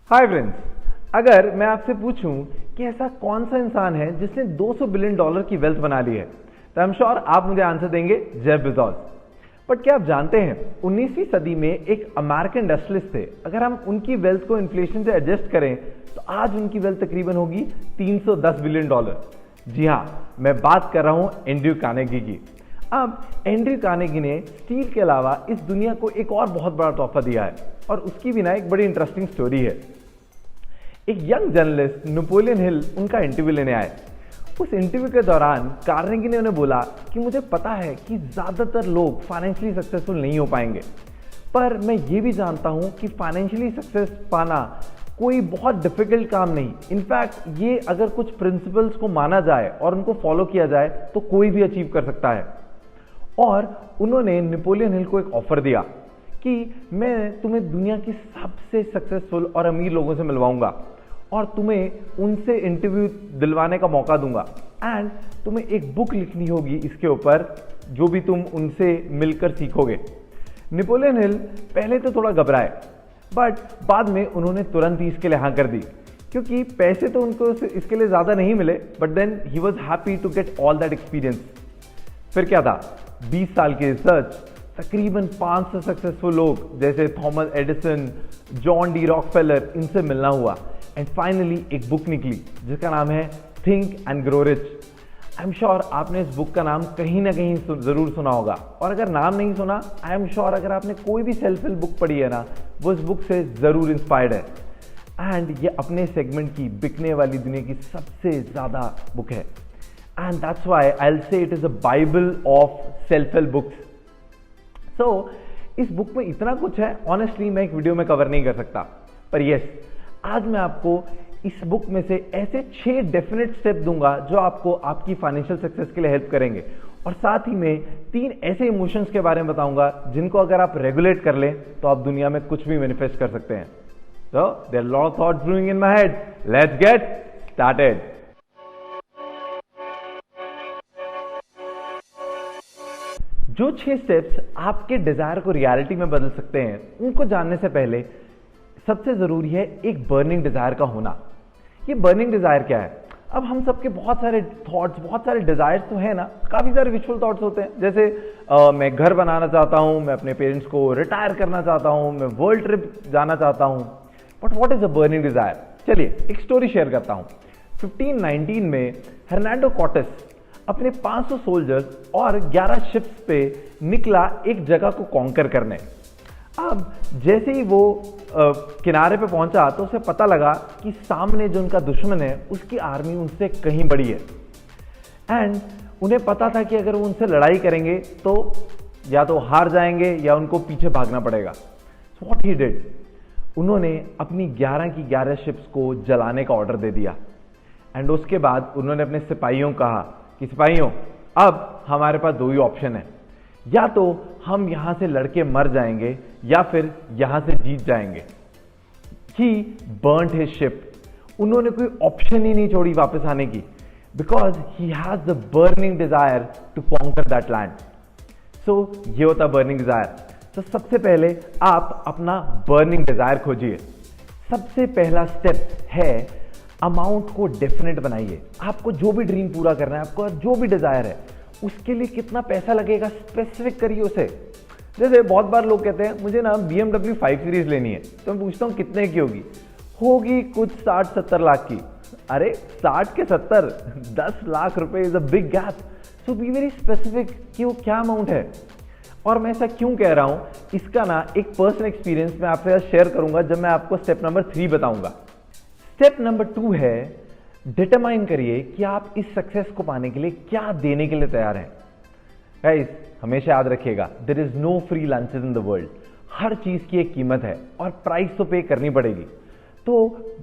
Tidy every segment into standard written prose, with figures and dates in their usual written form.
Hi friends, अगर मैं आपसे पूछूं कि ऐसा कौन सा इंसान है जिसने $200 बिलियन की वेल्थ बना ली है, तो आई एम श्योर आप मुझे आंसर देंगे जेफ बेजोस। बट क्या आप जानते हैं 19वीं सदी में एक अमेरिकन इंडस्ट्रियलिस्ट थे, अगर हम उनकी वेल्थ को इन्फ्लेशन से एडजस्ट करें तो आज उनकी वेल्थ तकरीबन होगी $310 बिलियन। जी हाँ, मैं बात कर रहा हूं एंड्रयू कार्नेगी की। अब एंड्रयू कार्नेगी ने स्टील के अलावा इस दुनिया को एक और बहुत बड़ा तोहफा दिया है और उसकी भी ना एक बड़ी इंटरेस्टिंग स्टोरी है। एक यंग जर्नलिस्ट नेपोलियन हिल उनका इंटरव्यू लेने आए। उस इंटरव्यू के दौरान कार्नेगी ने उन्हें बोला कि मुझे पता है कि ज़्यादातर लोग फाइनेंशियली सक्सेसफुल नहीं हो पाएंगे, पर मैं ये भी जानता हूँ कि फाइनेंशियली सक्सेस पाना कोई बहुत डिफिकल्ट काम नहीं। इनफैक्ट ये अगर कुछ प्रिंसिपल्स को माना जाए और उनको फॉलो किया जाए तो कोई भी अचीव कर सकता है। और उन्होंने नेपोलियन हिल को एक ऑफर दिया कि मैं तुम्हें दुनिया की सबसे सक्सेसफुल और अमीर लोगों से मिलवाऊंगा और तुम्हें उनसे इंटरव्यू दिलवाने का मौका दूंगा एंड तुम्हें एक बुक लिखनी होगी इसके ऊपर, जो भी तुम उनसे मिलकर सीखोगे। नेपोलियन हिल पहले तो थोड़ा घबराए, बट बाद में उन्होंने तुरंत ही इसके लिए हाँ कर दी, क्योंकि पैसे तो उनको इसके लिए ज़्यादा नहीं मिले, but then he was happy to get all that experience. फिर क्या था, 20 साल की रिसर्च, तकरीबन 500 सक्सेसफुल लोग जैसे Thomas Edison, John D Rockefeller, इनसे मिलना हुआ एंड फाइनली एक बुक निकली जिसका नाम है think and grow rich. I am sure आपने इस बुक का नाम कहीं ना कहीं ज़रूर सुना होगा, और अगर नाम नहीं सुना, आई एम श्योर अगर आपने कोई भी सेल्फ हेल्प बुक पढ़ी है ना, वो इस बुक से ज़रूर इंस्पायर्ड है। एंड ये अपने सेगमेंट की बिकने वाली दुनिया की सबसे ज़्यादा बुक है and that's why I will say it is a bible of self help books. So इस बुक में इतना कुछ है, ऑनेस्टली मैं एक वीडियो में कवर नहीं कर सकता, पर यस, आज मैं आपको इस बुक में से ऐसे 6 डेफिनेट स्टेप दूंगा जो आपको आपकी फाइनेंशियल सक्सेस के लिए हेल्प करेंगे, और साथ ही में 3 ऐसे इमोशंस के बारे में बताऊंगा जिनको अगर आप रेगुलेट कर लें तो आप दुनिया में कुछ भी मैनिफेस्ट कर सकते हैं। So there are a lot of thoughts brewing in my head. Let's get started. जो 6 स्टेप्स आपके डिजायर को रियलिटी में बदल सकते हैं, उनको जानने से पहले सबसे जरूरी है एक बर्निंग डिजायर का होना। ये बर्निंग डिजायर क्या है? अब हम सबके बहुत सारे थॉट्स, बहुत सारे डिजायर्स तो हैं ना, काफी सारे विजुअल थॉट्स होते हैं, जैसे मैं घर बनाना चाहता हूं, मैं अपने पेरेंट्स को रिटायर करना चाहता हूं, मैं वर्ल्ड ट्रिप जाना चाहता हूं। But what is a burning desire? चलिए एक स्टोरी शेयर करता हूं। 1519 में हर्नांडो कॉर्टेस अपने 500 सोल्जर्स और 11 शिप्स पे निकला एक जगह को कॉन्कर करने। अब जैसे ही वो किनारे पे पहुंचा तो उसे पता लगा कि सामने जो उनका दुश्मन है उसकी आर्मी उनसे कहीं बड़ी है एंड उन्हें पता था कि अगर वो उनसे लड़ाई करेंगे तो या तो हार जाएंगे या उनको पीछे भागना पड़ेगा। सो व्हाट ही डिड, उन्होंने अपनी 11 की 11 शिप्स को जलाने का ऑर्डर दे दिया एंड उसके बाद उन्होंने अपने सिपाहियों को कहा कि सिपाहियों, अब हमारे पास 2 ही ऑप्शन है, या तो हम यहां से लड़के मर जाएंगे या फिर यहां से जीत जाएंगे। ही बर्न्ड हिज शिप, उन्होंने कोई ऑप्शन ही नहीं छोड़ी वापस आने की, because he has the burning desire to conquer that land. So ये होता बर्निंग डिजायर। तो सबसे पहले आप अपना बर्निंग डिजायर खोजिए। सबसे पहला स्टेप है अमाउंट को डेफिनेट बनाइए। आपको जो भी ड्रीम पूरा करना है, आपको जो भी डिजायर है, उसके लिए कितना पैसा लगेगा स्पेसिफिक करिए उसे। जैसे बहुत बार लोग कहते हैं मुझे ना BMW 5 सीरीज लेनी है, तो मैं पूछता हूँ कितने की होगी? होगी कुछ 60-70 लाख की। अरे 60 के 70, 10 लाख रुपए is a big gap. So be very specific कि वो क्या अमाउंट है। और मैं ऐसा क्यों कह रहा हूं, इसका ना एक पर्सनल एक्सपीरियंस मैं आपसे शेयर करूंगा जब मैं आपको स्टेप नंबर 3 बताऊंगा। स्टेप नंबर 2 है डिटरमाइन करिए कि आप इस सक्सेस को पाने के लिए क्या देने के लिए तैयार हैं। गाइस, हमेशा याद रखिएगा, there is no free lunches in the world. हर चीज की एक कीमत है और प्राइस तो पे करनी पड़ेगी। तो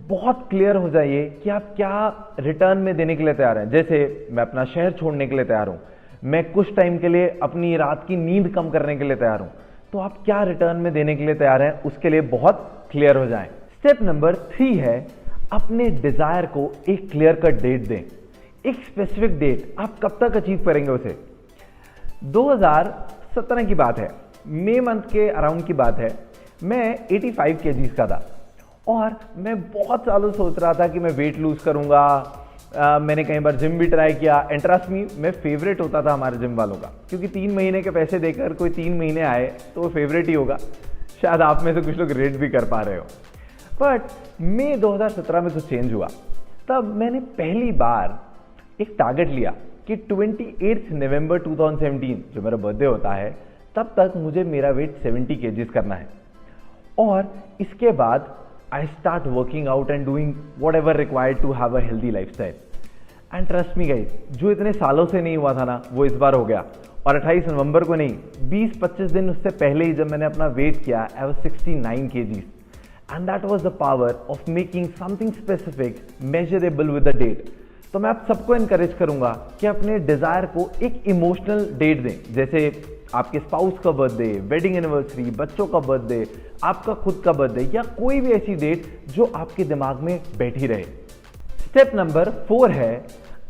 बहुत क्लियर हो जाइए कि आप क्या रिटर्न में देने के लिए तैयार हैं। जैसे मैं अपना शहर छोड़ने के लिए तैयार हूं, मैं कुछ टाइम के लिए अपनी रात की नींद कम करने के लिए तैयार हूं, तो आप क्या रिटर्न में देने के लिए तैयार हैं, उसके लिए बहुत क्लियर हो जाएं। स्टेप नंबर 3 है अपने डिजायर को एक क्लियर कट डेट दें। एक स्पेसिफिक डेट, आप कब तक अचीव करेंगे उसे। 2017 की बात है, मई मंथ के अराउंड की बात है, मैं 85 kgs का था और मैं बहुत सालों सोच रहा था कि मैं वेट लूज करूंगा। मैंने कई बार जिम भी ट्राई किया एंड ट्रस्ट मी, मैं फेवरेट होता था हमारे जिम वालों का, क्योंकि 3 महीने के पैसे देकर कोई 3 महीने आए तो वो फेवरेट ही होगा। शायद आप में से कुछ लोग रेट भी कर पा रहे हो। बट मई 2017 में कुछ चेंज हुआ। तब मैंने पहली बार एक टारगेट लिया कि 28 नवंबर 2017 जो मेरा बर्थडे होता है तब तक मुझे मेरा वेट 70 kgs करना है। और इसके बाद I start working out and doing whatever required to have a healthy lifestyle. And trust me guys, जो इतने सालों से नहीं हुआ था ना वो इस बार हो गया। और 28 नवंबर को नहीं, 20-25 दिन उससे पहले ही जब मैंने अपना वेट किया, I was 69 kgs. And that was the power of making something specific measurable with the date. तो मैं आप सबको इनकरेज करूंगा कि अपने डिजायर को एक इमोशनल डेट दें, जैसे आपके स्पाउस का बर्थडे, वेडिंग एनिवर्सरी, बच्चों का बर्थडे, आपका खुद का बर्थडे या कोई भी ऐसी डेट जो आपके दिमाग में बैठी रहे। स्टेप नंबर 4 है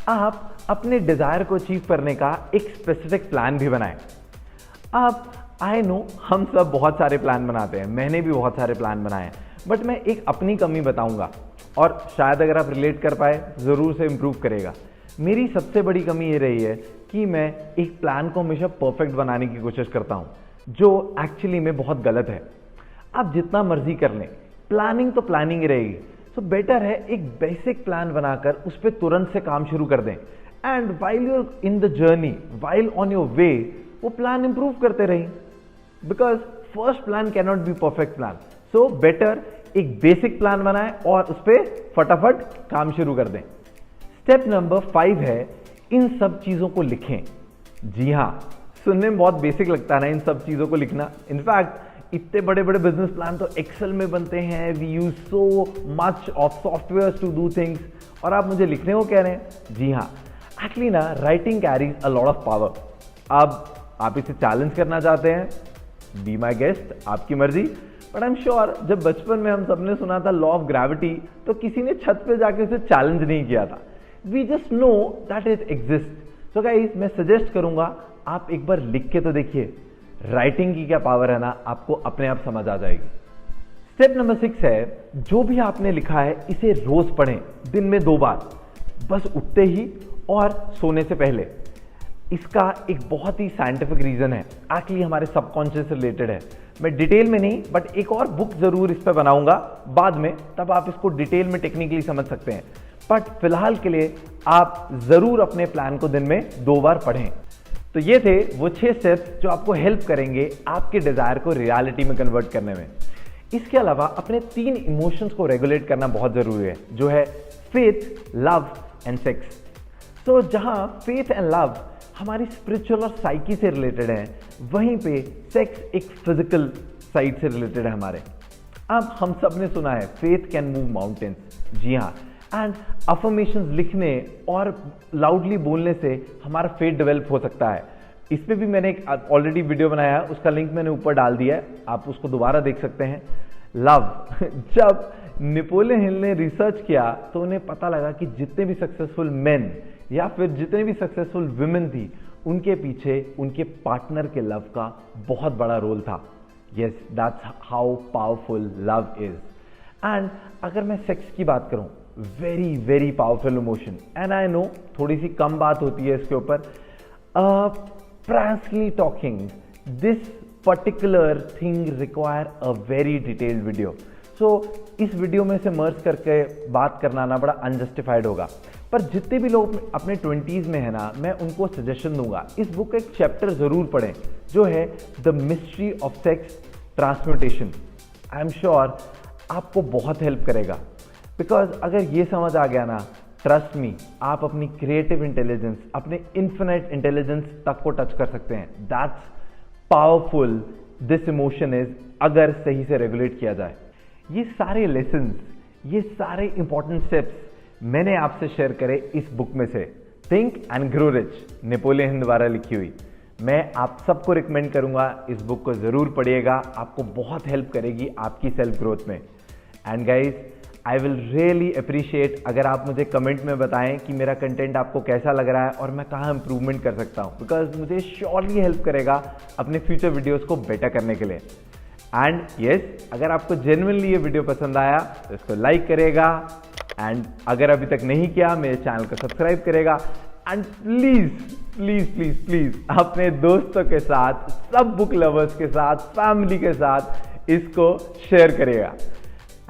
आप अपने डिजायर को अचीव करने का एक स्पेसिफिक प्लान भी बनाएं। अब आई नो हम सब बहुत सारे प्लान बनाते हैं, मैंने भी बहुत सारे प्लान बनाए हैं, बट मैं एक अपनी कमी बताऊंगा और शायद अगर आप रिलेट कर पाए ज़रूर से इम्प्रूव करेगा। मेरी सबसे बड़ी कमी ये रही है कि मैं एक प्लान को हमेशा परफेक्ट बनाने की कोशिश करता हूँ, जो एक्चुअली में बहुत गलत है। आप जितना मर्जी कर लें, प्लानिंग तो प्लानिंग ही रहेगी। सो बेटर है एक बेसिक प्लान बनाकर उस पर तुरंत से काम शुरू कर दें and while you're in the journey, while on your way, वो प्लान इंप्रूव करते रहें, because first plan can not be perfect plan. So better एक बेसिक प्लान बनाएं और उस पर फटाफट काम शुरू कर दें। स्टेप नंबर 5 है इन सब चीजों को लिखें। जी हाँ, सुनने में बहुत बेसिक लगता है ना इन सब चीजों को लिखना। इनफैक्ट इतने बड़े बड़े बिजनेस प्लान तो एक्सेल में बनते हैं। We use so much of software to do things, और आप मुझे लिखने को कह रहे हैं। जी हाँ, एक्चुअली ना writing carries a lot of power. अब आप इसे चैलेंज करना चाहते हैं, बी माई गेस्ट, आपकी मर्जी। बट आई एम श्योर जब बचपन में हम सबने सुना था लॉ ऑफ ग्रेविटी तो किसी ने छत पे जाके उसे चैलेंज नहीं किया था। We just know that it exist. So guys, मैं सजेस्ट करूंगा आप एक बार लिख के तो देखिए, राइटिंग की क्या पावर है ना, आपको अपने आप समझ आ जाएगी। स्टेप नंबर 6 है जो भी आपने लिखा है इसे रोज पढ़ें, दिन में 2 बार, बस उठते ही और सोने से पहले। इसका एक बहुत ही साइंटिफिक रीजन है, एक्चुअली हमारे सबकॉन्शियस से रिलेटेड है। मैं डिटेल में नहीं, बट एक और बुक जरूर इस पर बनाऊंगा बाद में, तब आप इसको डिटेल में टेक्निकली समझ सकते हैं। बट फिलहाल के लिए आप जरूर अपने प्लान को दिन में 2 बार पढ़ें। तो ये थे वो 6 स्टेप्स जो आपको हेल्प करेंगे आपके डिजायर को रियलिटी में कन्वर्ट करने में। इसके अलावा अपने 3 इमोशंस को रेगुलेट करना बहुत जरूरी है, जो है फेथ, लव एंड सेक्स। तो जहां फेथ एंड लव हमारी स्पिरिचुअल और साइकी से रिलेटेड है, वहीं पे सेक्स एक फिजिकल साइड से रिलेटेड है हमारे। अब हम सब ने सुना है फेथ कैन मूव माउंटेन्स। जी हाँ, एंड अफर्मेशंस लिखने और लाउडली बोलने से हमारा फेथ डेवलप हो सकता है। इस पे भी मैंने एक ऑलरेडी वीडियो बनाया है, उसका लिंक मैंने ऊपर डाल दिया है, आप उसको दोबारा देख सकते हैं। लव जब नेपोलियन हिल ने रिसर्च किया तो उन्हें पता लगा कि जितने भी सक्सेसफुल मेन या फिर जितने भी सक्सेसफुल वुमेन थी, उनके पीछे उनके पार्टनर के लव का बहुत बड़ा रोल था। Yes, that's how powerful love is. And अगर मैं सेक्स की बात करूं, very very powerful emotion, and I know थोड़ी सी कम बात होती है इसके ऊपर। Frankly talking, this particular thing require a very detailed video. So इस वीडियो में से मर्ज करके बात करना ना बड़ा अनजस्टिफाइड होगा, पर जितने भी लोग अपने 20s में है ना, मैं उनको सजेशन दूंगा इस बुक का एक चैप्टर जरूर पढ़ें, जो है the mystery of sex transmutation. I am sure आपको बहुत हेल्प करेगा, बिकॉज अगर ये समझ आ गया ना, ट्रस्ट मी, आप अपनी क्रिएटिव इंटेलिजेंस, अपने इन्फिनिट इंटेलिजेंस तक को टच कर सकते हैं। That's powerful this emotion is, अगर सही से रेगुलेट किया जाए। ये सारे लेसन्स, ये सारे इंपॉर्टेंट स्टेप्स मैंने आपसे शेयर करे इस बुक में से, think and grow rich, Napoleon Hill द्वारा लिखी हुई। मैं आप सबको रिकमेंड करूंगा इस बुक को जरूर पढ़िएगा, आपको बहुत हेल्प करेगी आपकी सेल्फ ग्रोथ में। And guys, I will really appreciate अगर आप मुझे कमेंट में बताएं कि मेरा कंटेंट आपको कैसा लग रहा है और मैं कहाँ इंप्रूवमेंट कर सकता हूँ, बिकॉज मुझे श्योरली हेल्प करेगा अपने फ्यूचर वीडियोस को बेटर करने के लिए। एंड यस, अगर आपको जेन्युइनली ये वीडियो पसंद आया तो इसको लाइक करेगा, एंड अगर अभी तक नहीं किया मेरे चैनल को सब्सक्राइब करेगा, and please please please please अपने दोस्तों के साथ, सब बुक लवर्स के साथ, फैमिली के साथ इसको शेयर करेगा।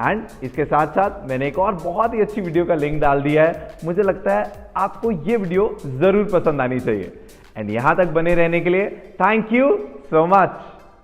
एंड इसके साथ साथ मैंने एक और बहुत ही अच्छी वीडियो का लिंक डाल दिया है, मुझे लगता है आपको ये वीडियो जरूर पसंद आनी चाहिए। एंड यहां तक बने रहने के लिए थैंक यू सो मच।